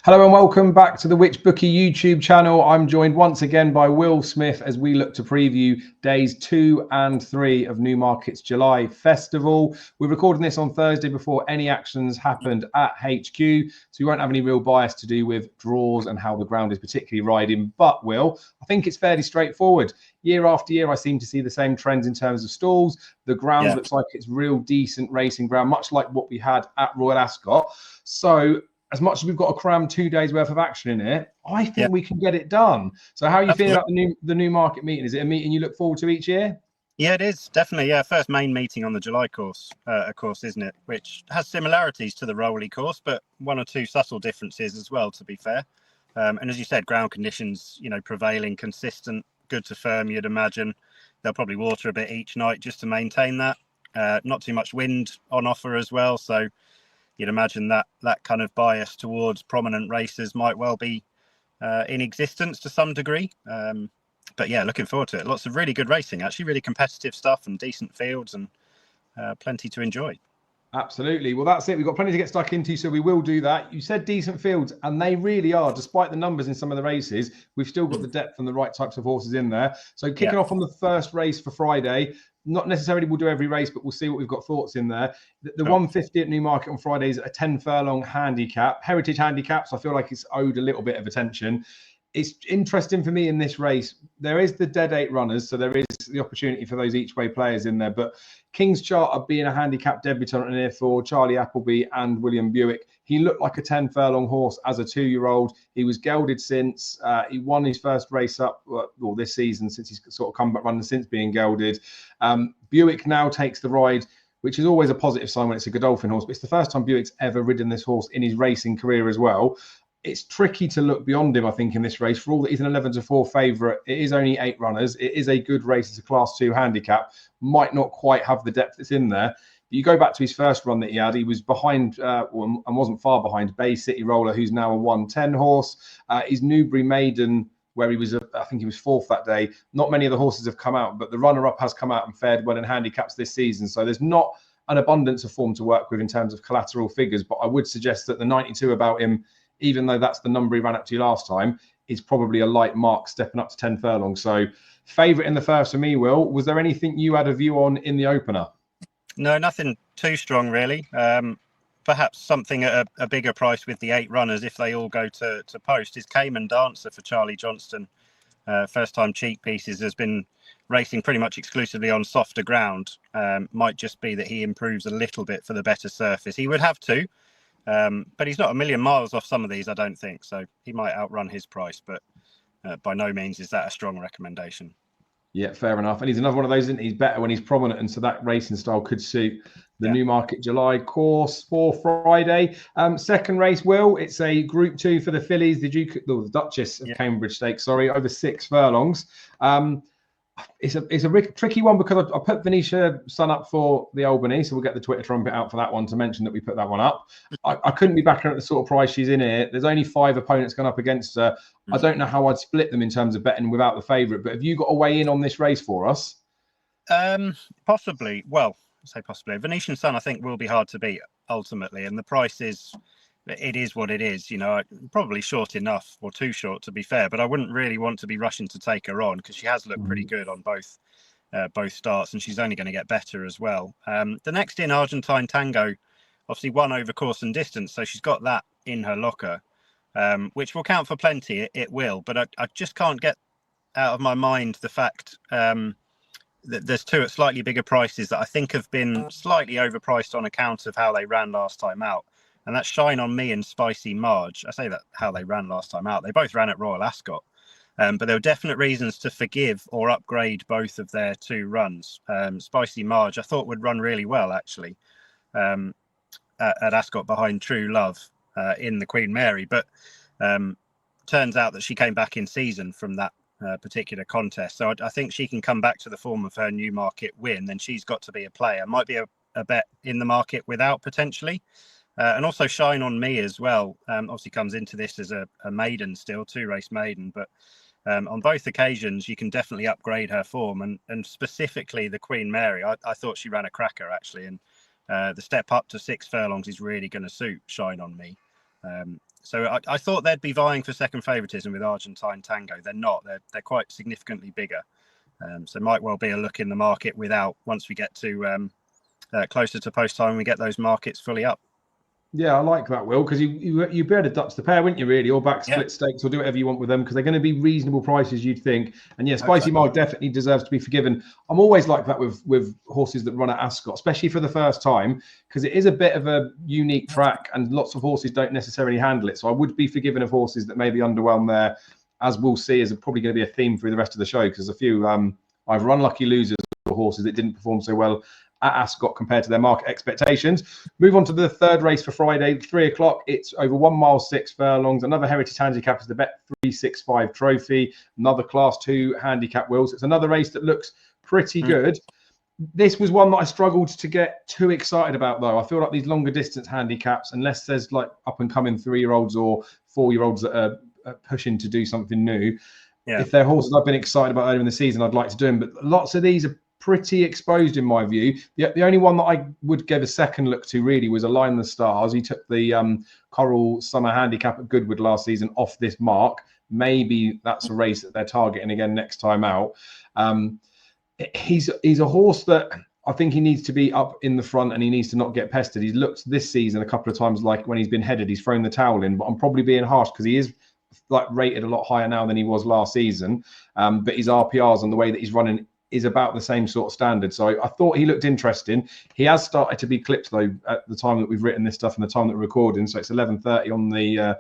Hello and welcome back to the Which Bookie YouTube channel. I'm joined once again by Will Smith as we look to preview days 2 and 3 of Newmarket's July Festival. We're recording this on Thursday before any actions happened at HQ, so we won't have any real bias to do with draws and how the ground is particularly riding. But Will, I think it's fairly straightforward. Year after year, I seem to see the same trends in terms of stalls. The ground looks like it's real decent racing ground, much like what we had at Royal Ascot. So as much as we've got to cram 2 days worth of action in it, I think we can get it done. So how are you feeling about the Newmarket meeting? Is it a meeting you look forward to each year? Yeah, it is, definitely. Yeah, first main meeting on the July course, of course, isn't it? Which has similarities to the Rowley course, but one or two subtle differences as well, to be fair. And as you said, ground conditions, prevailing, consistent, good to firm, you'd imagine. They'll probably water a bit each night just to maintain that. Not too much wind on offer as well, so you'd imagine that kind of bias towards prominent races might well be in existence to some degree. But yeah, looking forward to it. Lots of really good racing, actually, really competitive stuff and decent fields and plenty to enjoy. Absolutely. Well, that's it. We've got plenty to get stuck into, so we will do that. You said decent fields, and they really are. Despite the numbers in some of the races, we've still got the depth and the right types of horses in there. So kicking off on the first race for Friday, not necessarily we'll do every race, but we'll see what we've got thoughts in there. The 150 at Newmarket on Friday is a 10 furlong handicap. Heritage handicaps, I feel like it's owed a little bit of attention. It's interesting for me in this race. There is the dead 8 runners, so there is the opportunity for those each way players in there. But King's Charter being a handicap debutant and therefore Charlie Appleby and William Buick, he looked like a 10 furlong horse as a 2-year-old. He was gelded since he won his first race up this season, since he's sort of come back running since being gelded. Buick now takes the ride, which is always a positive sign when it's a Godolphin horse, but it's the first time Buick's ever ridden this horse in his racing career as well. It's tricky to look beyond him, I think, in this race. For all that he's an 11-4 favourite, it is only 8 runners. It is a good race. It's a Class 2 handicap. Might not quite have the depth that's in there. But you go back to his first run that he had, he was behind, and wasn't far behind, Bay City Roller, who's now a 110 horse. His Newbury Maiden, where he was, I think he was 4th that day. Not many of the horses have come out, but the runner-up has come out and fared well in handicaps this season. So there's not an abundance of form to work with in terms of collateral figures. But I would suggest that the 92 about him, even though that's the number he ran up to last time, is probably a light mark stepping up to 10 furlongs. So favourite in the first for me, Will. Was there anything you had a view on in the opener? No, nothing too strong, really. Perhaps something at a bigger price with the 8 runners, if they all go to post, is Cayman Dancer for Charlie Johnston. First-time cheek pieces, has been racing pretty much exclusively on softer ground. Might just be that he improves a little bit for the better surface. He would have to. But he's not a million miles off some of these, I don't think. So he might outrun his price, but by no means is that a strong recommendation. Yeah, fair enough. And he's another one of those, isn't he? He's better when he's prominent, and so that racing style could suit the Newmarket July course for Friday. Second race, Will, it's a Group 2 for the fillies, the Duchess of Cambridge Stakes, over 6 furlongs. It's a tricky one because I put Venetia Sun up for the Albany, so we'll get the Twitter trumpet out for that one to mention that we put that one up. I couldn't be backing her at the sort of price she's in here. There's only 5 opponents going up against her. I don't know how I'd split them in terms of betting without the favourite, but have you got a way in on this race for us? Possibly. Well, I say possibly. Venetian Sun, I think, will be hard to beat ultimately, and the price is... It is what it is, probably short enough, or too short to be fair, but I wouldn't really want to be rushing to take her on because she has looked pretty good on both starts, and she's only going to get better as well. The next in, Argentine Tango, obviously won over course and distance, so she's got that in her locker, which will count for plenty. It will, but I just can't get out of my mind the fact that there's 2 at slightly bigger prices that I think have been slightly overpriced on account of how they ran last time out. And that's Shine On Me and Spicy Marge. I say that how they ran last time out. They both ran at Royal Ascot. But there were definite reasons to forgive or upgrade both of their 2 runs. Spicy Marge, I thought, would run really well, actually, at Ascot behind True Love in the Queen Mary. But turns out that she came back in season from that particular contest. So I think she can come back to the form of her Newmarket win. Then she's got to be a player. Might be a bet in the market without, potentially. And also Shine On Me as well. Obviously comes into this as a maiden still, 2-race maiden. But on both occasions, you can definitely upgrade her form. And specifically the Queen Mary, I thought she ran a cracker, actually. And the step up to 6 furlongs is really going to suit Shine On Me. So I thought they'd be vying for second favouritism with Argentine Tango. They're not. They're quite significantly bigger. So might well be a look in the market without, once we get to closer to post time, we get those markets fully up. Yeah, I like that, Will, because you'd be able to Dutch the pair, wouldn't you, really? Or back split stakes, or do whatever you want with them, because they're going to be reasonable prices, you'd think. And yeah, Spicy Mile definitely deserves to be forgiven. I'm always like that with horses that run at Ascot, especially for the first time, because it is a bit of a unique track and lots of horses don't necessarily handle it. So I would be forgiven of horses that maybe underwhelm there, as we'll see, is probably going to be a theme through the rest of the show, because there's a few either unlucky losers or horses that didn't perform so well at Ascot compared to their market expectations. Move on to the third race for Friday, 3 o'clock. It's over 1 mile, 6 furlongs. Another Heritage Handicap is the Bet365 Trophy. Another Class 2 Handicap, Wills. It's another race that looks pretty good. This was one that I struggled to get too excited about, though. I feel like these longer distance handicaps, unless there's like up and coming 3-year-olds or 4-year-olds that are pushing to do something new, if they're horses I've been excited about earlier in the season, I'd like to do them. But lots of these are pretty exposed in my view. The only one that I would give a second look to really was Align the Stars. He took the Coral Summer Handicap at Goodwood last season off this mark. Maybe that's a race that they're targeting again next time out. He's a horse that I think he needs to be up in the front and he needs to not get pestered. He's looked this season a couple of times like when he's been headed, he's thrown the towel in, but I'm probably being harsh because he is like rated a lot higher now than he was last season. But his RPRs and the way that he's running is about the same sort of standard. So I thought he looked interesting. He has started to be clipped though at the time that we've written this stuff and the time that we're recording. So it's 11:30 on the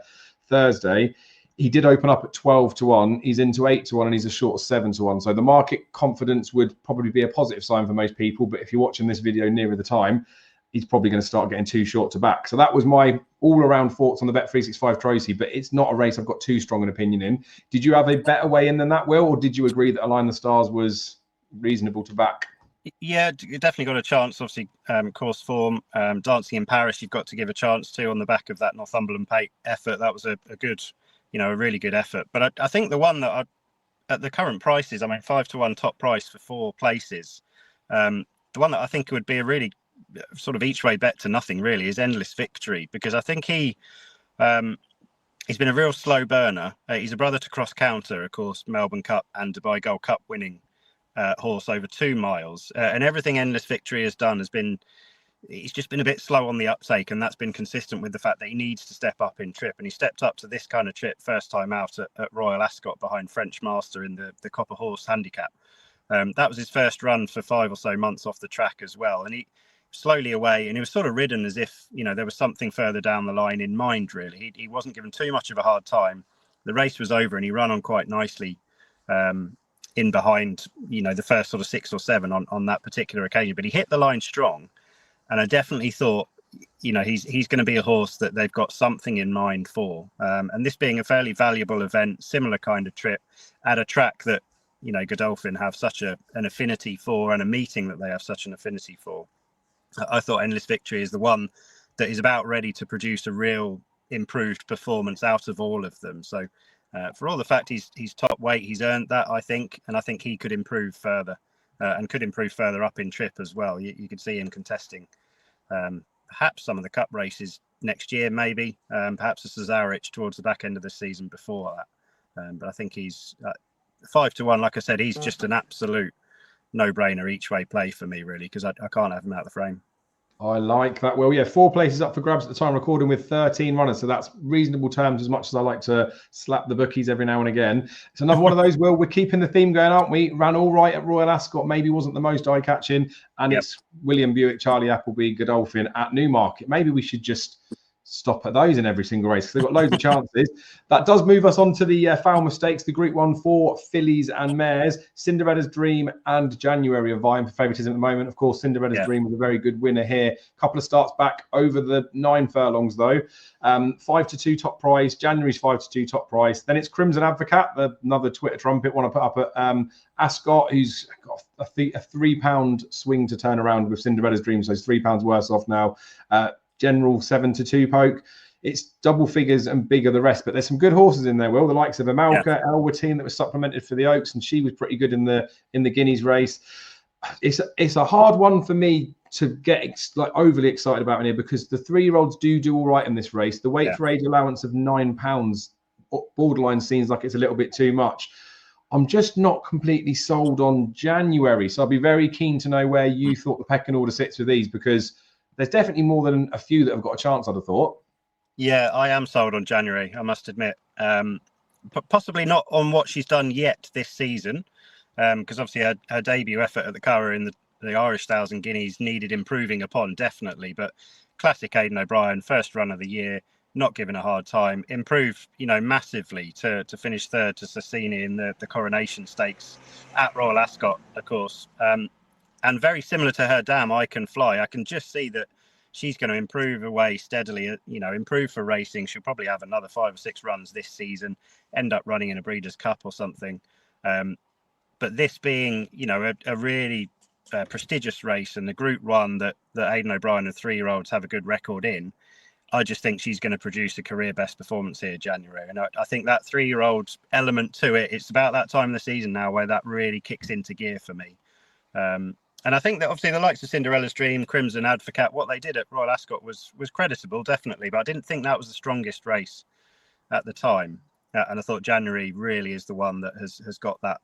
Thursday. He did open up at 12-1. He's into 8-1 and he's a short of 7-1. So the market confidence would probably be a positive sign for most people. But if you're watching this video nearer the time, he's probably going to start getting too short to back. So that was my all-around thoughts on the Bet365 Trophy, but it's not a race I've got too strong an opinion in. Did you have a better way in than that, Will, or did you agree that Align the Stars was reasonable to back? Yeah, you definitely got a chance. Obviously, course form, Dancing in Paris, you've got to give a chance to on the back of that Northumberland Pate effort. That was a good, a really good effort. But I think the one that at the current prices, 5-1 top price for 4 places. The one that I think would be a really sort of each way bet to nothing really is Endless Victory, because I think he's been a real slow burner. He's a brother to Cross Counter, of course, Melbourne Cup and Dubai Gold Cup winning horse over 2 miles, and everything Endless Victory has done has been, he's just been a bit slow on the uptake, and that's been consistent with the fact that he needs to step up in trip, and he stepped up to this kind of trip first time out at Royal Ascot behind French Master in the Copper Horse Handicap. That was his first run for 5 or so months off the track as well, and he slowly away, and he was sort of ridden as if there was something further down the line in mind. Really, he wasn't given too much of a hard time. The race was over and he ran on quite nicely in behind the first sort of 6 or 7 on that particular occasion, but he hit the line strong, and I definitely thought he's going to be a horse that they've got something in mind for, and this being a fairly valuable event, similar kind of trip at a track that Godolphin have such an affinity for, and a meeting that they have such an affinity for. I thought Endless Victory is the one that is about ready to produce a real improved performance out of all of them. So for all the fact he's top weight, he's earned that, I think, and I think he could improve further and could improve further up in trip as well. You could see him contesting perhaps some of the cup races next year, maybe perhaps a Cesarewitch towards the back end of the season before that. But I think he's 5-1. Like I said, he's just an absolute no-brainer each way play for me, really, because I can't have him out of the frame. I like that. Well, yeah, 4 places up for grabs at the time recording with 13 runners. So that's reasonable terms, as much as I like to slap the bookies every now and again. It's another one of those, Will, we're keeping the theme going, aren't we? Ran all right at Royal Ascot, maybe wasn't the most eye-catching. And It's William Buick, Charlie Appleby, Godolphin at Newmarket. Maybe we should just stop at those in every single race because they've got loads of chances. That does move us on to the foul mistakes, the Group 1 for fillies and mares. Cinderella's Dream and January are vying for favouritism at the moment. Of course, Cinderella's Dream was a very good winner here. A couple of starts back over the 9 furlongs though. 5-2 top price. January's 5-2 top price. Then it's Crimson Advocate, another Twitter trumpet one I put up at Ascot, who's got a £3 swing to turn around with Cinderella's Dream, so he's £3 worse off now. General 7-2 poke. It's double figures and bigger the rest, but there's some good horses in there, Will, the likes of Amalka, Elwatine that was supplemented for the Oaks, and she was pretty good in the Guineas race. It's a hard one for me to get like overly excited about in here, because the 3-year-olds do all right in this race. The weight for age allowance of £9 borderline seems like it's a little bit too much. I'm just not completely sold on January, so I'll be very keen to know where you thought the pecking order sits with these, because there's definitely more than a few that have got a chance, I'd have thought. Yeah, I am sold on January, I must admit. But possibly not on what she's done yet this season, because obviously her debut effort at the Curragh in the Irish Styles and Guineas needed improving upon, definitely. But classic Aidan O'Brien, first run of the year, not given a hard time, improved, massively to finish third to Sassini in the Coronation Stakes at Royal Ascot, of course. And very similar to her dam, I Can Fly. I can just see that she's going to improve away steadily, improve for racing. She'll probably have another 5 or 6 runs this season, end up running in a Breeders' Cup or something. But this being, a really prestigious race, and the Group 1 that Aidan O'Brien and 3-year-olds have a good record in, I just think she's going to produce a career best performance here January. And I think that 3-year-old element to it, it's about that time of the season now where that really kicks into gear for me. And I think that obviously the likes of Cinderella's Dream, Crimson Advocate, what they did at Royal Ascot was creditable, definitely. But I didn't think that was the strongest race at the time. And I thought January really is the one that has got that,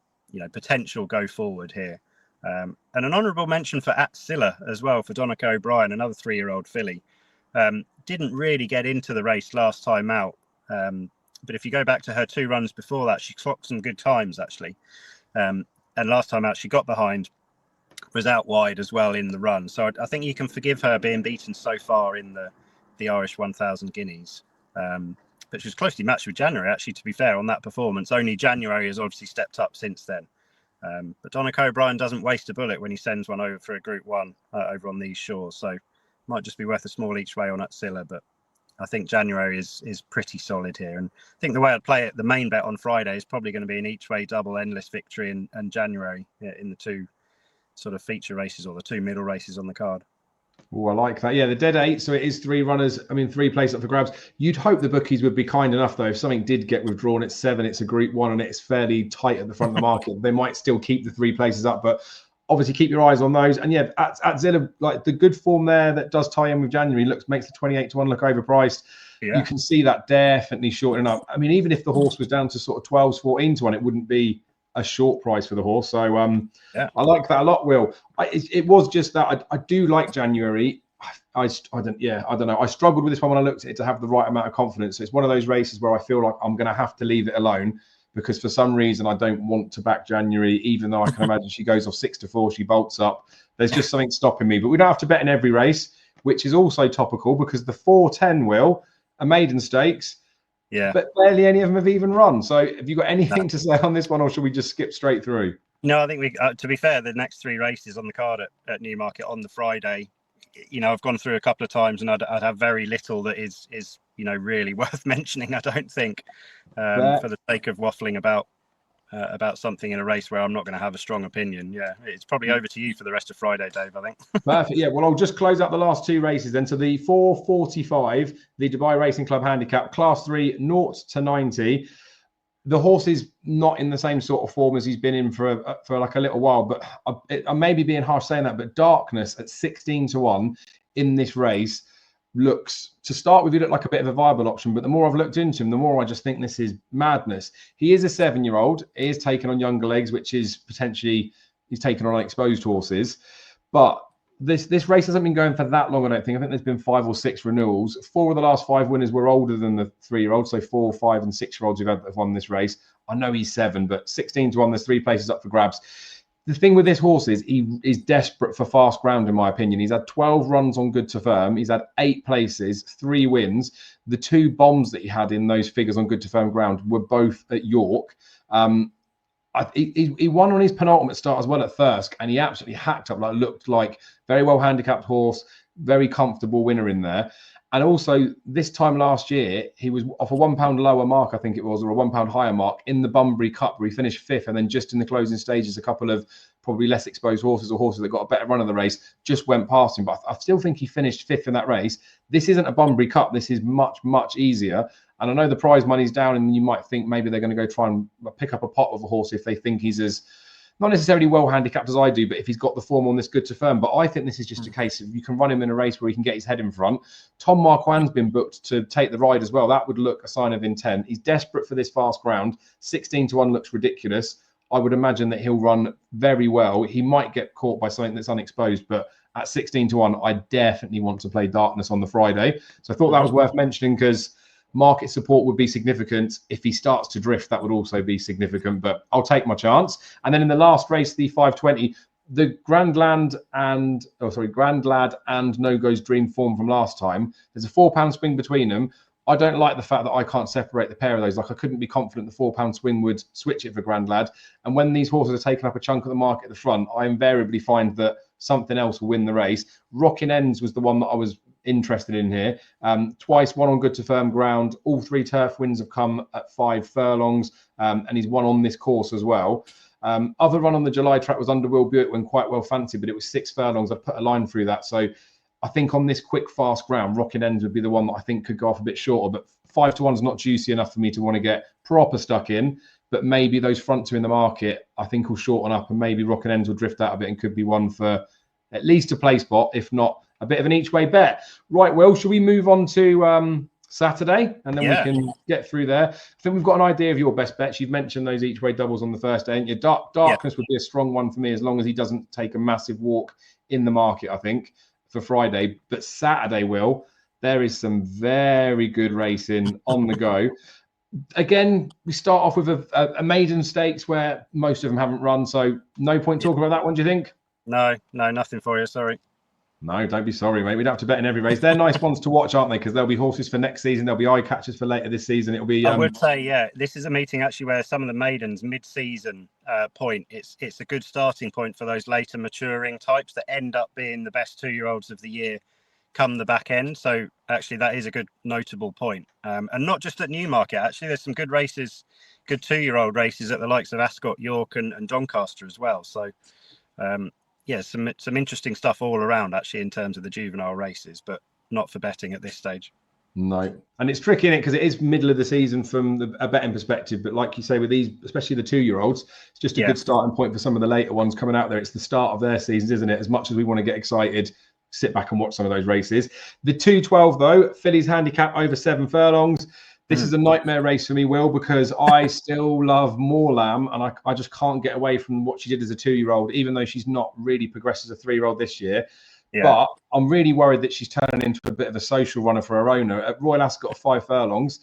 potential go forward here. And an honourable mention for Atzilla as well, for Donica O'Brien, another 3-year-old filly. Didn't really get into the race last time out. But if you go back to her 2 runs before that, she clocked some good times, actually. And last time out, she got behind, was out wide as well in the run. So I think you can forgive her being beaten so far in the Irish 1000 Guineas. But she was closely matched with January, actually, to be fair, on that performance. Only January has obviously stepped up since then. But Donica O'Brien doesn't waste a bullet when he sends one over for a Group 1 over on these shores. So might just be worth a small each way on Atzilla. But I think January is pretty solid here. And I think the way I'd play it, the main bet on Friday is probably going to be an each way double endless victory and January in the 2 sort of feature races, or the 2 middle races on the card. Oh, I like that. Yeah, the dead 8. So it is 3 runners. 3 places up for grabs. You'd hope the bookies would be kind enough, though. If something did get withdrawn at 7, it's a Group 1 and it's fairly tight at the front of the market, they might still keep the 3 places up. But obviously keep your eyes on those. And yeah, at Zilla, like the good form there that does tie in with January makes the 28 to 1 look overpriced. Yeah. You can see that definitely shortening up. Even if the horse was down to sort of 12s, 14 to 1, it wouldn't be a short price for the horse. So I like that a lot, Will. It was just that I do like January. I don't know. I struggled with this one when I looked at it to have the right amount of confidence. So it's one of those races where I feel like I'm going to have to leave it alone, because for some reason I don't want to back January, even though I can imagine she goes off 6-4, she bolts up. There's just something stopping me. But we don't have to bet in every race, which is also topical, because the 410 Will, a maiden stakes. Yeah, but barely any of them have even run. So have you got anything to say on this one, or should we just skip straight through? No, I think we, to be fair, the next 3 races on the card at Newmarket on the Friday, I've gone through a couple of times and I'd have very little that is really worth mentioning, I don't think, for the sake of waffling about something in a race where I'm not going to have a strong opinion. Yeah, it's probably over to you for the rest of Friday, Dave, I think. Perfect. Yeah, well, I'll just close up the last 2 races then. So the 4:45, the Dubai Racing Club Handicap, Class 3, 0 to 90. The horse is not in the same sort of form as he's been in for like a little while, but I may be being harsh saying that, but Darkness at 16 to 1 in this race looks, to start with, he looked like a bit of a viable option, but the more I've looked into him, the more I just think this is madness. He is a 7-year-old. He is taken on younger legs, which is potentially, he's taken on exposed horses. But this race hasn't been going for that long, I don't think. I think there's been 5 or 6 renewals. 4 of the last 5 winners were older than the 3-year-olds, so 4, 5 and 6-year-olds have won this race. I know he's 7, but 16 to 1, there's 3 places up for grabs. The thing with this horse is he is desperate for fast ground, in my opinion. He's had 12 runs on Good to Firm. He's had 8 places, 3 wins. The 2 bombs that he had in those figures on Good to Firm ground were both at York. He won on his penultimate start as well at Thirsk, and he absolutely hacked up. Looked like very well handicapped horse, very comfortable winner in there. And also this time last year, he was off a £1 lower mark, I think it was, or a £1 higher mark in the Bunbury Cup, where he finished 5th. And then just in the closing stages, a couple of probably less exposed horses, or horses that got a better run of the race, just went past him. But I still think he finished 5th in that race. This isn't a Bunbury Cup. This is much, much easier. And I know the prize money's down, and you might think maybe they're going to go try and pick up a pot of a horse if they think he's as not necessarily well handicapped as I do, but if he's got the form on this good to firm. But I think this is just a case of you can run him in a race where he can get his head in front. Tom Marquand's been booked to take the ride as well. That would look a sign of intent. He's desperate for this fast ground. 16-1 looks ridiculous. I would imagine that he'll run very well. He might get caught by something that's unexposed, but at 16-1, I definitely want to play Darkness on the Friday. So I thought that was worth mentioning because market support would be significant. If he starts to drift, that would also be significant, but I'll take my chance. And then in the last race, the 520, the Grand Lad and No Go's Dream form from last time, there's a £4 swing between them. I don't like the fact that I can't separate the pair of those. Like I couldn't be confident the £4 swing would switch it for Grand Lad. And when these horses are taking up a chunk of the market at the front, I invariably find that something else will win the race. Rocking Ends was the one that I was interested in here. Twice won on good to firm ground. All 3 turf wins have come at 5 furlongs, and he's won on this course as well. Other run on the July track was under Will Buick when quite well fancied, but it was 6 furlongs. I put a line through that. So I think on this quick, fast ground, Rocking Ends would be the one that I think could go off a bit shorter, but 5-1 is not juicy enough for me to want to get proper stuck in. But maybe those front 2 in the market, I think will shorten up, and maybe Rocking Ends will drift out a bit and could be one for at least a play spot, if not a bit of an each way bet. Right, Will, should we move on to Saturday and then we can get through there? I think we've got an idea of your best bets. You've mentioned those each way doubles on the first day, and your Darkness would be a strong one for me as long as he doesn't take a massive walk in the market, I think, for Friday. But Saturday, Will, there is some very good racing on the go. Again, we start off with a maiden stakes where most of them haven't run, so no point talking about that one, do you think? No, nothing for you, sorry. No, don't be sorry, mate. We don't have to bet in every race. They're nice ones to watch, aren't they? Because there'll be horses for next season. There'll be eye catchers for later this season. It'll be. I would say, yeah, this is a meeting actually where some of the maidens mid-season point. It's a good starting point for those later maturing types that end up being the best 2-year-olds of the year come the back end. So actually, that is a good notable point. And not just at Newmarket. Actually, there's some good races, good 2-year-old races at the likes of Ascot, York, and Doncaster as well. So. Yeah, some interesting stuff all around actually in terms of the juvenile races, but not for betting at this stage. No, and it's tricky in it because it is middle of the season from a betting perspective. But like you say, with these, especially the 2-year-olds, it's just a good starting point for some of the later ones coming out there. It's the start of their seasons, isn't it? As much as we want to get excited, sit back and watch some of those races. The 212 though, Filly's handicap over 7 furlongs. This is a nightmare race for me, Will, because I still love Moorlam, and I just can't get away from what she did as a 2-year-old, even though she's not really progressed as a 3-year-old this year. Yeah. But I'm really worried that she's turning into a bit of a social runner for her owner. At Royal Ascot, 5 furlongs.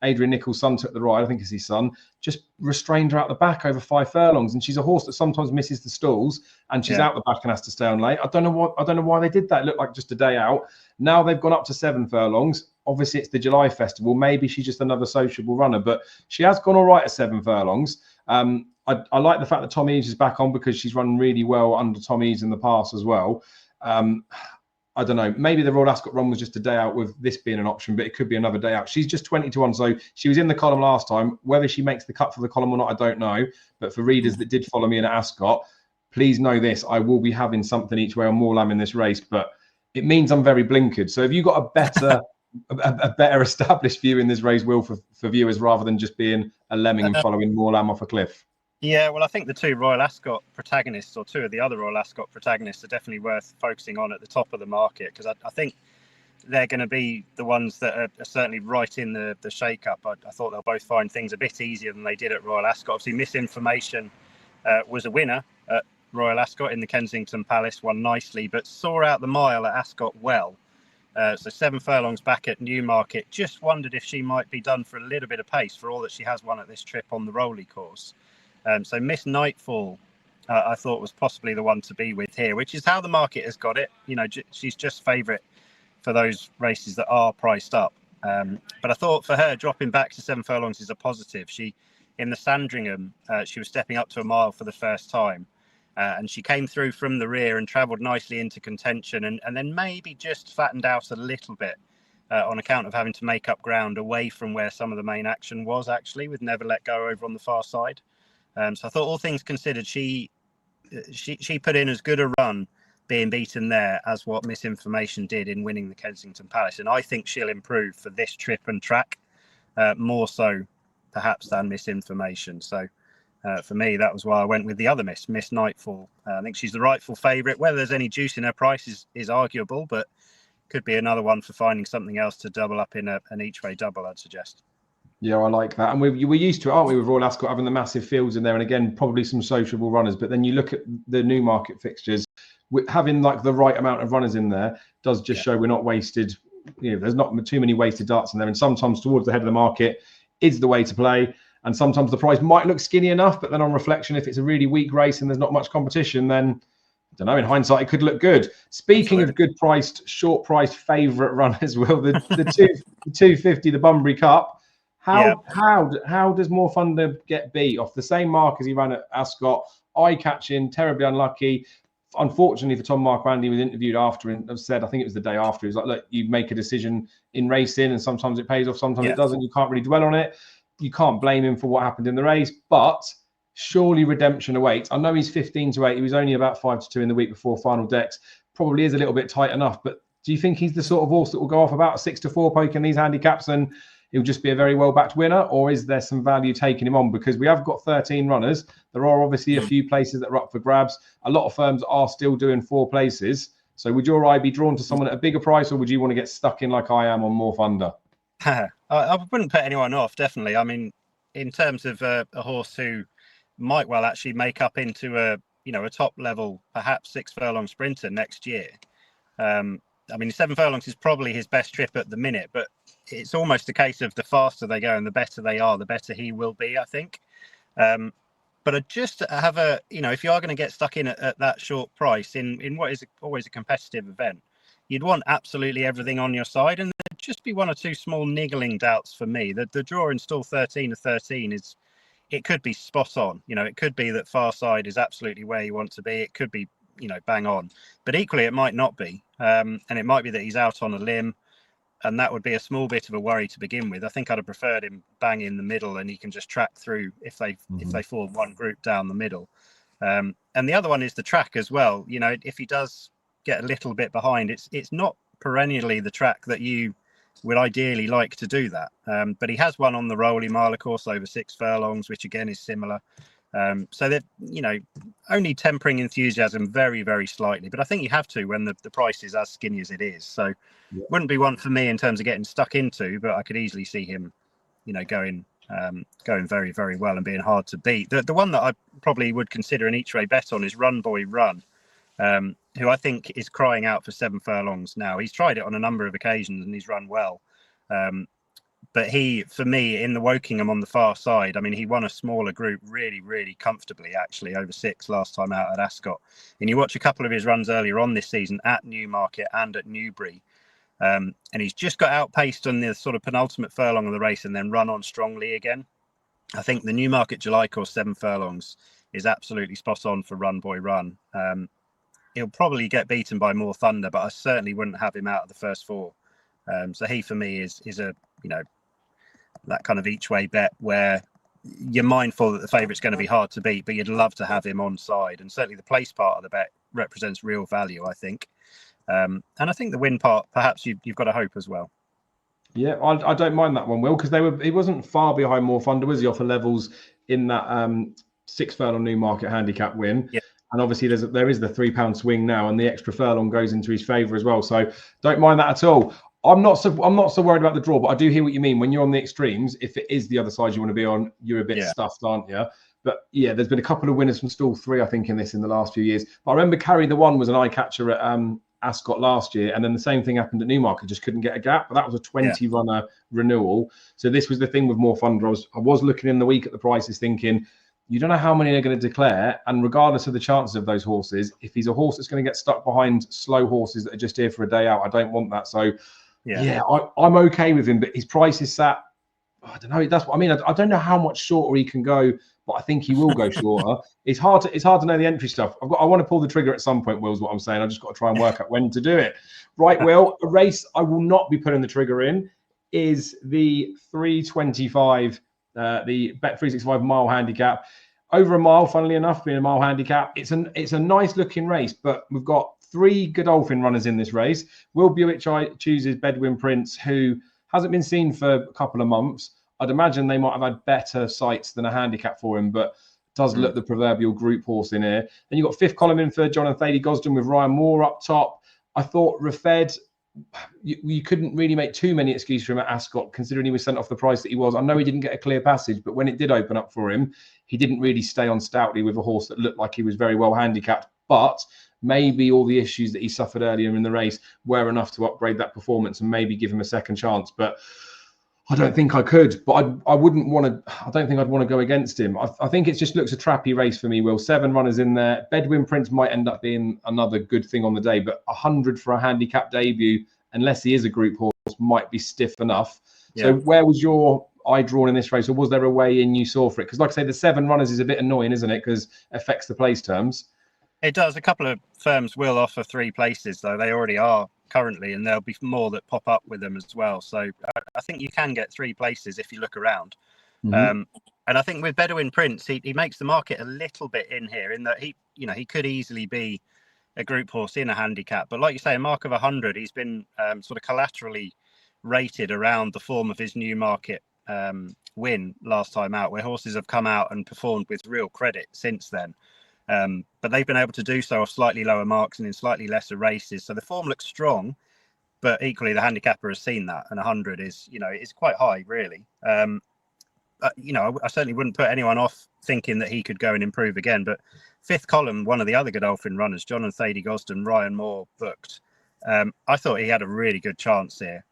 Adrian Nichols' son took the ride, I think it's his son, just restrained her out the back over 5 furlongs. And she's a horse that sometimes misses the stalls, and she's out the back and has to stay on late. I don't know why they did that. It looked like just a day out. Now they've gone up to 7 furlongs. Obviously, it's the July festival. Maybe she's just another sociable runner, but she has gone all right at 7 furlongs. I like the fact that Tom Eaves is back on because she's run really well under Tom Eaves in the past as well. I don't know. Maybe the Royal Ascot run was just a day out with this being an option, but it could be another day out. She's just 20-1, so she was in the column last time. Whether she makes the cut for the column or not, I don't know. But for readers that did follow me in at Ascot, please know this: I will be having something each way on Moorlam in this race, but it means I'm very blinkered. So have you got a better established view in this race, Will, for viewers rather than just being a lemming and following Moorlam off a cliff? Yeah, well, I think the 2 Royal Ascot protagonists, or 2 of the other Royal Ascot protagonists, are definitely worth focusing on at the top of the market, because I think they're going to be the ones that are certainly right in the shake-up. I thought they'll both find things a bit easier than they did at Royal Ascot. Obviously, Misinformation was a winner at Royal Ascot in the Kensington Palace, won nicely, but saw out the mile at Ascot well. So 7 furlongs back at Newmarket. Just wondered if she might be done for a little bit of pace for all that she has won at this trip on the Rolly course. So Miss Nightfall, I thought was possibly the one to be with here, which is how the market has got it. You know, she's just favourite for those races that are priced up. But I thought for her, dropping back to 7 furlongs is a positive. She, in the Sandringham, she was stepping up to a mile for the first time. And she came through from the rear and travelled nicely into contention, and then maybe just flattened out a little bit on account of having to make up ground away from where some of the main action was, actually, with Never Let Go over on the far side. So I thought, all things considered, she put in as good a run being beaten there as what Misinformation did in winning the Kensington Palace. And I think she'll improve for this trip and track, more so perhaps than Misinformation. So For me, that was why I went with the other Miss Nightfall. I think she's the rightful favourite. Whether there's any juice in her price is arguable, but could be another one for finding something else to double up in an each-way double, I'd suggest. Yeah, I like that. And we're used to it, aren't we, with Royal Ascot having the massive fields in there, and again, probably some sociable runners. But then you look at the Newmarket fixtures, having like the right amount of runners in there does just show we're not wasted. There's not too many wasted darts in there. And sometimes towards the head of the market is the way to play. And sometimes the price might look skinny enough, but then on reflection, if it's a really weak race and there's not much competition, then I don't know, in hindsight, it could look good. Speaking of good priced, short priced favourite runners, Will, the 250, the Bunbury Cup. How does More Thunder get beat off the same mark as he ran at Ascot? Eye-catching, terribly unlucky. Unfortunately for Tom Marquand, he was interviewed after and said, I think it was the day after, he was like, look, you make a decision in racing and sometimes it pays off, sometimes it doesn't. You can't really dwell on it. You can't blame him for what happened in the race, but surely redemption awaits. I know he's 15-8. He was only about 5-2 in the week before final decks. Probably is a little bit tight enough, but do you think he's the sort of horse that will go off about 6-4 poking these handicaps and he'll just be a very well-backed winner, or is there some value taking him on? Because we have got 13 runners. There are obviously a few places that are up for grabs. A lot of firms are still doing 4 places. So would your eye be drawn to someone at a bigger price, or would you want to get stuck in like I am on More Thunder? I wouldn't put anyone off, definitely. I mean, in terms of a horse who might well actually make up into a top level, perhaps 6 furlong sprinter next year. I mean, 7 furlongs is probably his best trip at the minute, but it's almost a case of the faster they go and the better they are, the better he will be, I think. But I just have if you are going to get stuck in at that short price in what is always a competitive event, you'd want absolutely everything on your side. And there'd just be 1 or 2 small niggling doubts for me. The draw in stall 13 it could be spot on. It could be that far side is absolutely where you want to be. It could be, bang on. But equally, it might not be. And it might be that he's out on a limb. And that would be a small bit of a worry to begin with. I think I'd have preferred him bang in the middle and he can just track through if they fall one group down the middle. And the other one is the track as well. If he does get a little bit behind, it's not perennially the track that you would ideally like to do that. But he has one on the Rolly Mile, of course, over 6 furlongs, which again is similar. So they're, only tempering enthusiasm very, very slightly. But I think you have to when the price is as skinny as it is. So wouldn't be one for me in terms of getting stuck into, but I could easily see him, going very, very well and being hard to beat. The one that I probably would consider an each way bet on is Run Boy Run, who I think is crying out for 7 furlongs now. He's tried it on a number of occasions and he's run well. But for me, in the Wokingham on the far side, I mean, he won a smaller group really, really comfortably, actually, over 6 last time out at Ascot. And you watch a couple of his runs earlier on this season at Newmarket and at Newbury. And he's just got outpaced on the sort of penultimate furlong of the race and then run on strongly again. I think the Newmarket July course 7 furlongs is absolutely spot on for Run Boy Run. He'll probably get beaten by More Thunder, but I certainly wouldn't have him out of the first 4. So he, for me, is a that kind of each way bet where you're mindful that the favourite's going to be hard to beat, but you'd love to have him on side. And certainly the place part of the bet represents real value, I think. And I think the win part, perhaps you've got a hope as well. Yeah, I don't mind that one, Will, because he wasn't far behind More Thunder, was he, off the levels in that 6 furlong Newmarket handicap win. Yeah. And obviously there is the £3 swing now, and the extra furlong goes into his favour as well. So don't mind that at all. I'm not so worried about the draw, but I do hear what you mean. When you're on the extremes, if it is the other side you want to be on, you're a bit stuffed, aren't you? But yeah, there's been a couple of winners from stall 3, I think, in the last few years. But I remember Carry the One was an eye catcher at Ascot last year, and then the same thing happened at Newmarket, just couldn't get a gap. But that was a 20 runner renewal. So this was the thing with More Thunder. I was looking in the week at the prices thinking, you don't know how many they're going to declare, and regardless of the chances of those horses, if he's a horse that's going to get stuck behind slow horses that are just here for a day out, I don't want that. So I'm okay with him, but his price is sat, I don't know. That's what I mean. I don't know how much shorter he can go, but I think he will go shorter. It's hard to know the entry stuff. I want to pull the trigger at some point, Will's what I'm saying. I just got to try and work out when to do it. Right, Will, a race I will not be putting the trigger in is the 325, the Bet365 mile handicap. Over a mile, funnily enough, being a mile handicap. It's a nice looking race, but we've got 3 Godolphin runners in this race. Will Buick chooses Bedouin Prince, who hasn't been seen for a couple of months. I'd imagine they might have had better sights than a handicap for him, but does look the proverbial group horse in here. Then you've got fifth column in for John and Thady Gosden with Ryan Moore up top. I thought Refed, you couldn't really make too many excuses for him at Ascot, considering he was sent off the price that he was. I know he didn't get a clear passage, but when it did open up for him, he didn't really stay on stoutly with a horse that looked like he was very well handicapped. But maybe all the issues that he suffered earlier in the race were enough to upgrade that performance and maybe give him a second chance. But I don't think I could, but I wouldn't want to. I don't think I'd want to go against him. I think it just looks a trappy race for me, Will. 7 runners in there. Bedouin Prince might end up being another good thing on the day, but 100 for a handicap debut, unless he is a group horse, might be stiff enough. Yeah. So where was your eye drawn in this race, or was there a way in you saw for it? Because like I say, the 7 runners is a bit annoying, isn't it? Because it affects the place terms. It does. A couple of firms will offer 3 places, though. They already are currently, and there'll be more that pop up with them as well. So I think you can get 3 places if you look around. And I think with Bedouin Prince, he makes the market a little bit in here, in that he could easily be a group horse in a handicap. But like you say, a mark of 100, he's been sort of collaterally rated around the form of his Newmarket win last time out, where horses have come out and performed with real credit since then. But they've been able to do so off slightly lower marks and in slightly lesser races. So the form looks strong, but equally the handicapper has seen that, and 100 is quite high, really. I certainly wouldn't put anyone off thinking that he could go and improve again. But fifth column, one of the other Godolphin runners, John and Thady Gosden, Ryan Moore booked. I thought he had a really good chance here.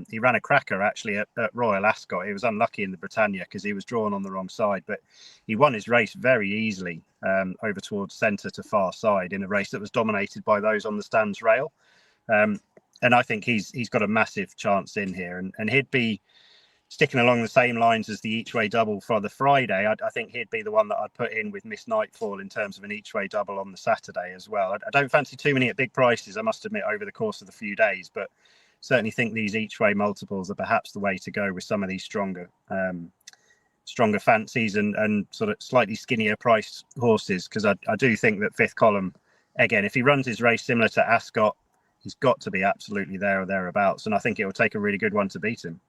He ran a cracker actually at Royal Ascot. He was unlucky in the Britannia because he was drawn on the wrong side, but he won his race very easily over towards centre to far side in a race that was dominated by those on the stands rail. And I think he's got a massive chance in here, and he'd be sticking along the same lines as the each way double for the Friday. I think he'd be the one that I'd put in with Miss Nightfall in terms of an each way double on the Saturday as well. I don't fancy too many at big prices, I must admit, over the course of the few days, but certainly think these each way multiples are perhaps the way to go with some of these stronger fancies and sort of slightly skinnier priced horses, because I do think that fifth column, again, if he runs his race similar to Ascot, he's got to be absolutely there or thereabouts, and I think it will take a really good one to beat him.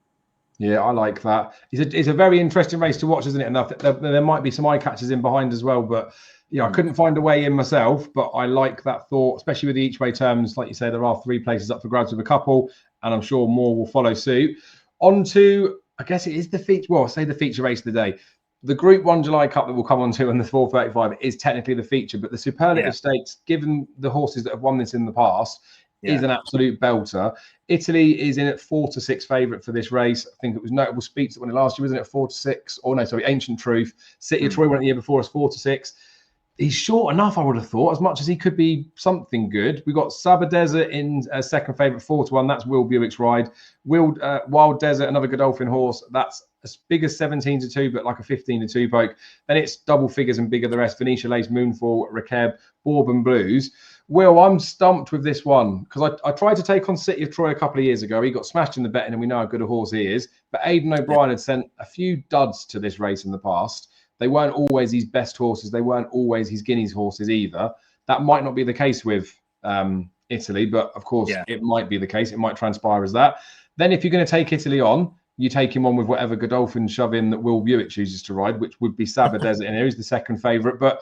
Yeah, I like that. It's a very interesting race to watch, isn't it? Enough there might be some eye catchers in behind as well, but I couldn't find a way in myself. But I like that thought, especially with the each way terms. Like you say, there are 3 places up for grabs with a couple, and I'm sure more will follow suit. On to, I guess it is the feature. Well, say the feature race of the day. The Group 1 July Cup that we'll come on to and the 435 is technically the feature, but the Superlative Stakes, given the horses that have won this in the past, is an absolute belter. Italy is in at 4-6 favourite for this race. I think it was Notable Speech that won it last year, wasn't it? 4-6. Oh no, sorry, Ancient Truth. City of Troy won it the year before us, 4-6. He's short enough, I would have thought, as much as he could be something good. We got Sabre Desert in second favourite, 4-1. That's Will Buick's ride. Wild Desert, another Godolphin horse. That's as big as 17-2, but like a 15-2 poke. Then it's double figures and bigger the rest. Venetia Lace, Moonfall, Rakeb, Bourbon Blues. Will, I'm stumped with this one because I tried to take on City of Troy a couple of years ago. He got smashed in the betting, and we know how good a horse he is. But Aidan O'Brien had sent a few duds to this race in the past. They weren't always his best horses. They weren't always his Guineas horses either. That might not be the case with Italy, but of course it might be the case. It might transpire as that. Then if you're going to take Italy on, you take him on with whatever Godolphin shove in that Will Buick chooses to ride, which would be Sabre Desert in here. He's the second favourite. But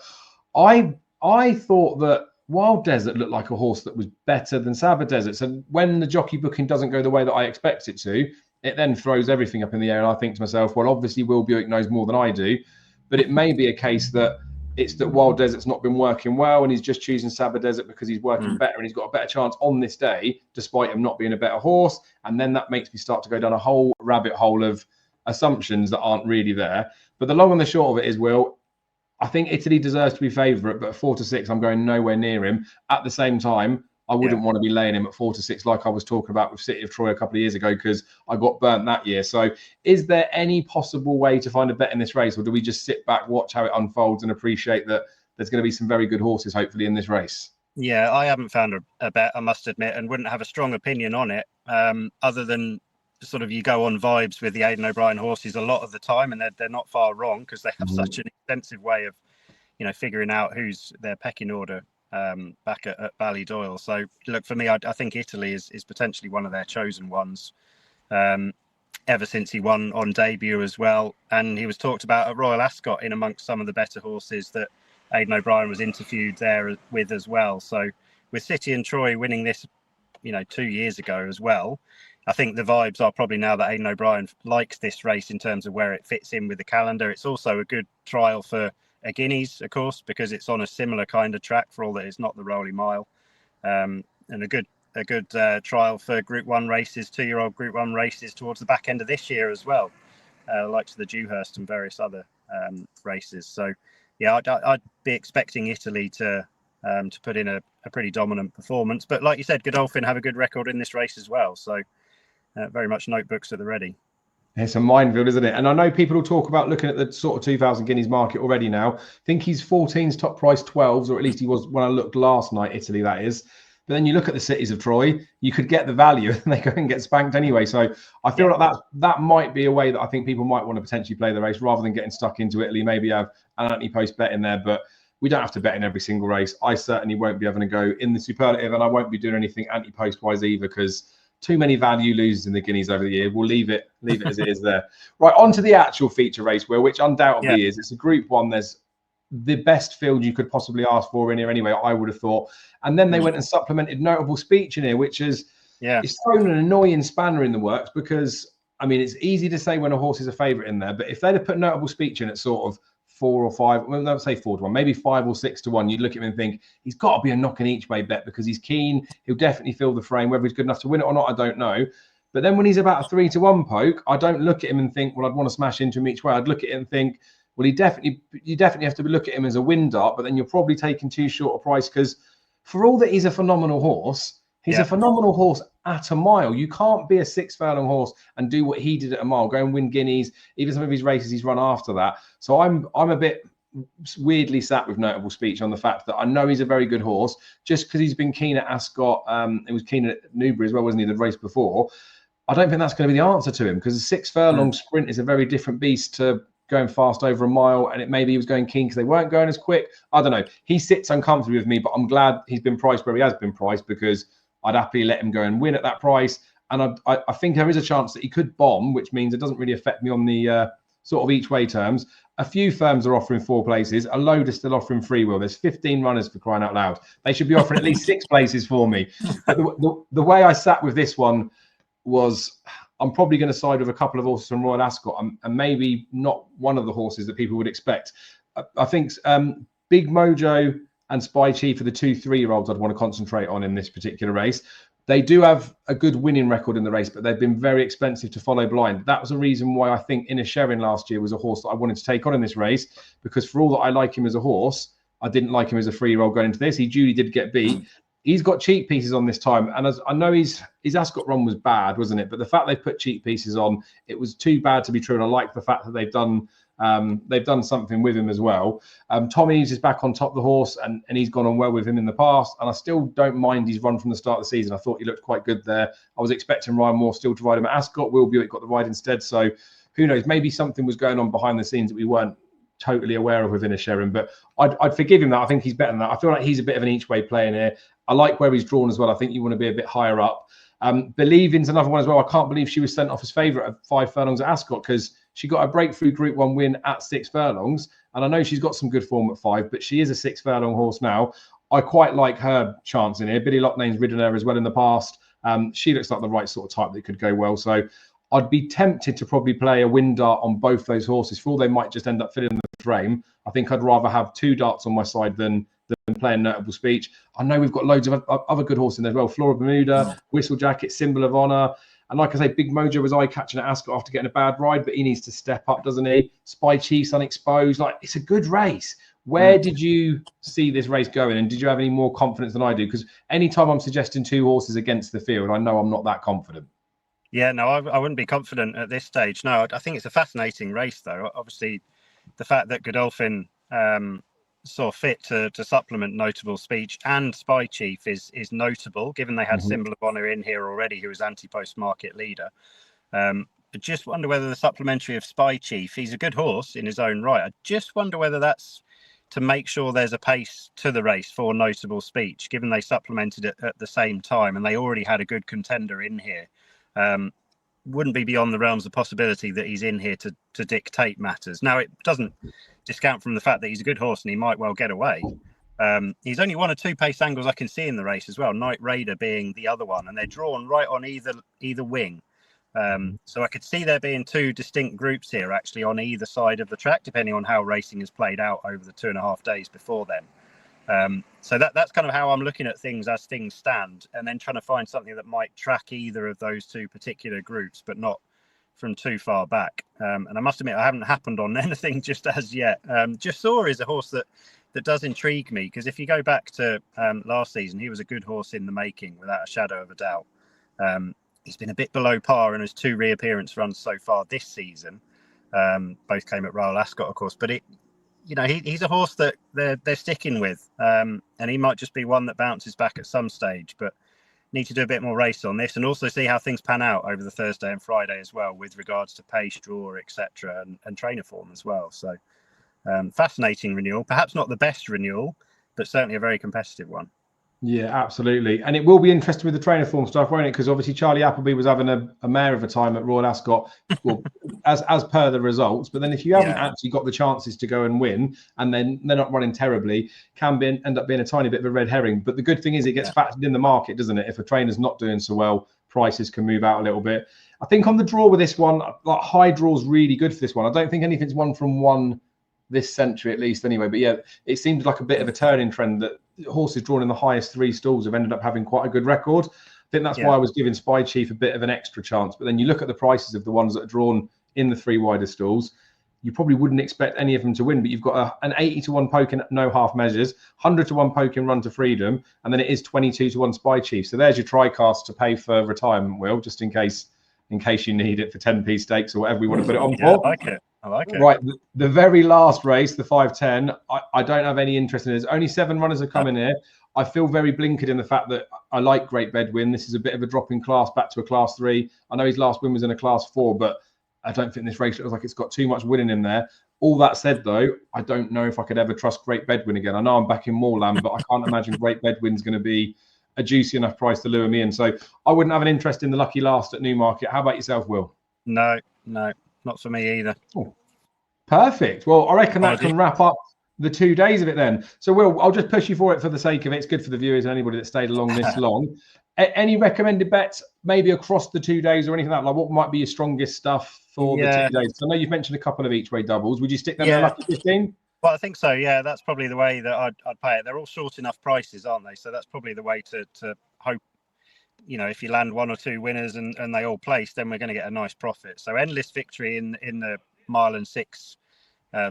I thought that Wild Desert looked like a horse that was better than Sabre Desert. So when the jockey booking doesn't go the way that I expect it to, it then throws everything up in the air. And I think to myself, well, obviously Will Buick knows more than I do, but it may be a case that it's that Wild Desert's not been working well and he's just choosing Sabre Desert because he's working better and he's got a better chance on this day, despite him not being a better horse. And then that makes me start to go down a whole rabbit hole of assumptions that aren't really there. But the long and the short of it is, Will, I think Italy deserves to be favourite, but at 4-6, I'm going nowhere near him. At the same time, I wouldn't want to be laying him at 4-6 like I was talking about with City of Troy a couple of years ago because I got burnt that year. So is there any possible way to find a bet in this race, or do we just sit back, watch how it unfolds and appreciate that there's going to be some very good horses, hopefully, in this race? Yeah, I haven't found a bet, I must admit, and wouldn't have a strong opinion on it, other than sort of you go on vibes with the Aidan O'Brien horses a lot of the time, and they're not far wrong because they have such an extensive way of, figuring out who's their pecking order back at Ballydoyle. So look, for me, I think Italy is potentially one of their chosen ones. ever since he won on debut as well. And he was talked about at Royal Ascot in amongst some of the better horses that Aidan O'Brien was interviewed there with as well. So with City and Troy winning this, 2 years ago as well, I think the vibes are probably now that Aidan O'Brien likes this race in terms of where it fits in with the calendar. It's also a good trial for a Guineas, of course, because it's on a similar kind of track, for all that it's not the Rolling Mile, and a good trial for Group 1 races, 2-year-old Group 1 races towards the back end of this year as well, like to the Dewhurst and various other races. So, yeah, I'd be expecting Italy to put in a pretty dominant performance. But like you said, Godolphin have a good record in this race as well. So very much notebooks at the ready. It's a minefield, isn't it? And I know people will talk about looking at the sort of 2,000 guineas market already now. I think he's 14's top price 12s, or at least he was when I looked last night, Italy, that is. But then you look at the cities of Troy, you could get the value and they go and get spanked anyway. So I feel like that might be a way that I think people might want to potentially play the race rather than getting stuck into Italy. Maybe have an anti-post bet in there, but we don't have to bet in every single race. I certainly won't be having to go in the superlative, and I won't be doing anything anti-post wise either, because too many value losers in the Guineas over the year. We'll leave it as it is there. Right, on to the actual feature race, Will, which undoubtedly is. It's a Group 1. There's the best field you could possibly ask for in here anyway, I would have thought. And then they went and supplemented Notable Speech in here, which is it's thrown an annoying spanner in the works, because, I mean, it's easy to say when a horse is a favourite in there, but if they'd have put Notable Speech in at sort of 4 or 5, well, don't say 4 to 1, maybe 5 or 6 to 1, you'd look at him and think he's got to be a knocking each way bet, because he's keen, he'll definitely fill the frame. Whether he's good enough to win it or not, I don't know. But then when he's about a 3 to 1 poke, I don't look at him and think, well, I'd want to smash into him each way. I'd look at it and think, well, you definitely have to look at him as a win dart, but then you're probably taking too short a price, because for all that he's a phenomenal horse, he's a phenomenal horse at a mile. You can't be a 6 furlong horse and do what he did at a mile, go and win Guineas, even some of his races he's run after that. So I'm a bit weirdly sat with Notable Speech on the fact that I know he's a very good horse, just because he's been keen at Ascot. He was keen at Newbury as well, wasn't he, the race before? I don't think that's going to be the answer to him, because a 6 furlong sprint is a very different beast to going fast over a mile, and maybe he was going keen because they weren't going as quick. I don't know. He sits uncomfortably with me, but I'm glad he's been priced where he has been priced, because I'd happily let him go and win at that price. And I think there is a chance that he could bomb, which means it doesn't really affect me on the sort of each way terms. A few firms are offering 4 places. A load are still offering 3, Will. There's 15 runners, for crying out loud. They should be offering at least 6 places for me. But the way I sat with this one was, I'm probably going to side with a couple of horses from Royal Ascot, and maybe not one of the horses that people would expect. I think Big Mojo and Spy Chief are the 2 3-year-olds I'd want to concentrate on in this particular race. They do have a good winning record in the race, but they've been very expensive to follow blind. That was a reason why I think Inner Sharon last year was a horse that I wanted to take on in this race, because for all that I like him as a horse, I didn't like him as a 3-year-old going into this. He duly did get beat. He's got cheap pieces on this time, and as I know his Ascot run was bad, wasn't it? But the fact they put cheap pieces on, it was too bad to be true. And I like the fact that they've done something with him as well. Tommy is back on top of the horse, and he's gone on well with him in the past. And I still don't mind his run from the start of the season. I thought he looked quite good there. I was expecting Ryan Moore still to ride him at Ascot. Will Buick got the ride instead. So who knows? Maybe something was going on behind the scenes that we weren't totally aware of within a Sharon, but I'd forgive him that. I think he's better than that. I feel like he's a bit of an each way play in here. I like where he's drawn as well. I think you want to be a bit higher up. Believing's another one as well. I can't believe she was sent off as favourite at 5 furlongs at Ascot, because she got a breakthrough Group 1 win at 6 furlongs. And I know she's got some good form at 5, but she is a 6 furlong horse now. I quite like her chance in here. Billy Lochnane's ridden her as well in the past. She looks like the right sort of type that could go well. So I'd be tempted to probably play a win dart on both those horses. For all they might just end up filling the frame, I think I'd rather have 2 darts on my side than playing Notable Speech. I know we've got loads of other good horses in there as well. Flora Bermuda, Whistle Jacket, Symbol of Honour. And like I say, Big Mojo was eye-catching at Ascot after getting a bad ride, but he needs to step up, doesn't he? Spy Chief's unexposed. Like, it's a good race. Where did you see this race going? And did you have any more confidence than I do? Because anytime I'm suggesting 2 horses against the field, I know I'm not that confident. Yeah, no, I wouldn't be confident at this stage. No, I think it's a fascinating race, though. Obviously, the fact that Godolphin saw fit to supplement Notable Speech and Spy Chief is notable, given they had Symbol of Honour in here already, who was anti-post market leader. I just wonder whether the supplementary of Spy Chief, he's a good horse in his own right. I just wonder whether that's to make sure there's a pace to the race for Notable Speech, given they supplemented it at the same time and they already had a good contender in here. wouldn't be beyond the realms of possibility that he's in here to dictate matters. Now, it doesn't discount from the fact that he's a good horse and he might well get away. He's only one or two pace angles I can see in the race as well, Night Raider being the other one, and they're drawn right on either wing. So I could see there being two distinct groups here actually on either side of the track, depending on how racing has played out over the 2.5 days before then. So that's kind of how I'm looking at things as things stand, and then trying to find something that might track either of those two particular groups, but not from too far back. And I must admit, I haven't happened on anything just as yet. Jasor is a horse that does intrigue me, because if you go back to last season, he was a good horse in the making, without a shadow of a doubt. He's been a bit below par in his 2 reappearance runs so far this season. Both came at Royal Ascot, of course, but he's a horse that they're sticking with, and he might just be one that bounces back at some stage, but need to do a bit more race on this, and also see how things pan out over the Thursday and Friday as well, with regards to pace, draw, etc., and trainer form as well. So fascinating renewal, perhaps not the best renewal, but certainly a very competitive one. Yeah, absolutely. And it will be interesting with the trainer form stuff, won't it? Because obviously Charlie Appleby was having a mare of a time at Royal Ascot, well, as per the results. But then if you haven't actually got the chances to go and win, and then they're not running terribly, end up being a tiny bit of a red herring. But the good thing is it gets factored in the market, doesn't it? If a trainer's not doing so well, prices can move out a little bit. I think on the draw with this one, like high draw is really good for this one. I don't think anything's won from one this century, at least anyway. But yeah, it seemed like a bit of a turning trend that horses drawn in the highest 3 stalls have ended up having quite a good record. I think that's why I was giving Spy Chief a bit of an extra chance. But then you look at the prices of the ones that are drawn in the 3 wider stalls, you probably wouldn't expect any of them to win, but you've got an 80 to 1 poke in no half measures, 100 to 1 poke in Run to Freedom, and then it is 22 to 1 Spy Chief. So there's your tri-cast to pay for retirement, Will, just in case you need it for 10p stakes or whatever we want to put it on for. I like it. Right, the very last race, the 5:10, I don't have any interest in it. There's only 7 runners have come in here. I feel very blinkered in the fact that I like Great Bedwin. This is a bit of a drop in class back to a class 3. I know his last win was in a class 4, but I don't think this race looks like it's got too much winning in there. All that said, though, I don't know if I could ever trust Great Bedwin again. I know I'm back in Moorland, but I can't imagine Great Bedwin's going to be a juicy enough price to lure me in. So I wouldn't have an interest in the lucky last at Newmarket. How about yourself, Will? No, not for me either. Oh, perfect. Well, I reckon that can wrap up the 2 days of it then. So, Will, I'll just push you for it for the sake of it. It's good for the viewers and anybody that stayed along this long. Any recommended bets, maybe across the 2 days or anything like that? Like, what might be your strongest stuff for the 2 days? I know you've mentioned a couple of each way doubles. Would you stick them in a lucky 15? Well, I think so. Yeah, that's probably the way that I'd pay it. They're all short enough prices, aren't they? So that's probably the way to hope. If you land 1 or 2 winners and they all place, then we're going to get a nice profit. So Endless Victory in the 1 and 6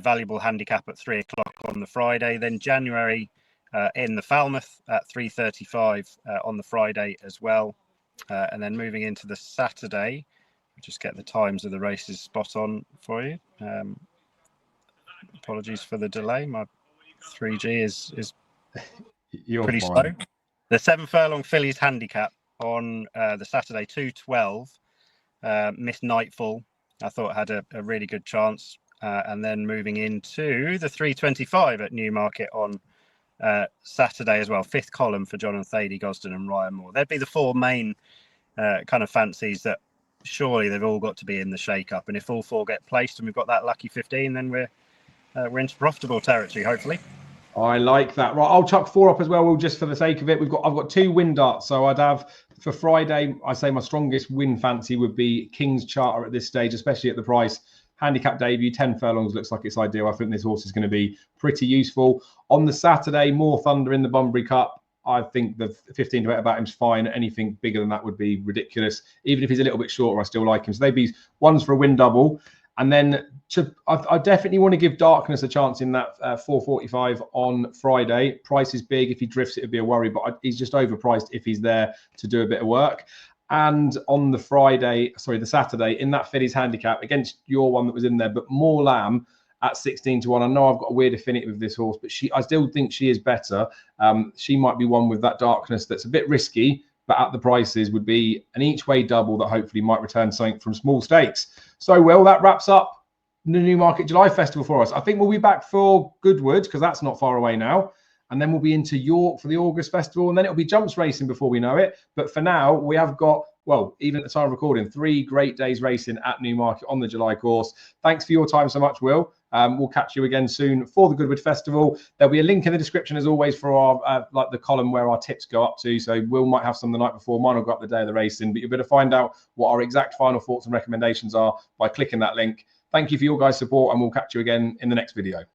valuable handicap at 3 o'clock on the Friday. Then January in the Falmouth at 3:35 on the Friday as well. And then moving into the Saturday, just get the times of the races spot on for you. Apologies for the delay. My 3G is pretty slow. The 7 furlong fillies handicap on the Saturday, 2:12. Missed Nightfall. I thought had a really good chance. And then moving into the 3:25 at Newmarket on Saturday as well. 5th column for John and Thady Gosden and Ryan Moore. There'd be the 4 main kind of fancies that surely they've all got to be in the shake-up. And if all 4 get placed and we've got that lucky 15, then we're into profitable territory, hopefully. I like that. Right, I'll chuck 4 up as well, Will, just for the sake of it. I've got 2 win darts, so I'd have for Friday. I say my strongest win fancy would be King's Charter at this stage, especially at the price. Handicap debut, 10 furlongs looks like it's ideal. I think this horse is going to be pretty useful. On the Saturday, More Thunder in the Bunbury Cup. I think the 15 to 8 about him's fine. Anything bigger than that would be ridiculous. Even if he's a little bit shorter, I still like him. So they'd be ones for a win double. And then I definitely want to give Darkness a chance in that 4:45 on Friday. Price is big. If he drifts, it would be a worry, but he's just overpriced if he's there to do a bit of work. And on the Saturday, in that fillies handicap against your one that was in there, but More Lamb at 16 to 1. I know I've got a weird affinity with this horse, but I still think she is better. She might be one with that Darkness that's a bit risky, but at the prices would be an each way double that hopefully might return something from small stakes. So, Will, that wraps up the Newmarket July Festival for us. I think we'll be back for Goodwood because that's not far away now. And then we'll be into York for the August Festival. And then it'll be jumps racing before we know it. But for now, we have got well, even at the time of recording, 3 great days racing at Newmarket on the July course. Thanks for your time so much, Will. We'll catch you again soon for the Goodwood Festival. There'll be a link in the description as always for our like the column where our tips go up to. So Will might have some the night before, mine will go up the day of the racing, but you'll be able to find out what our exact final thoughts and recommendations are by clicking that link. Thank you for your guys' support, and we'll catch you again in the next video.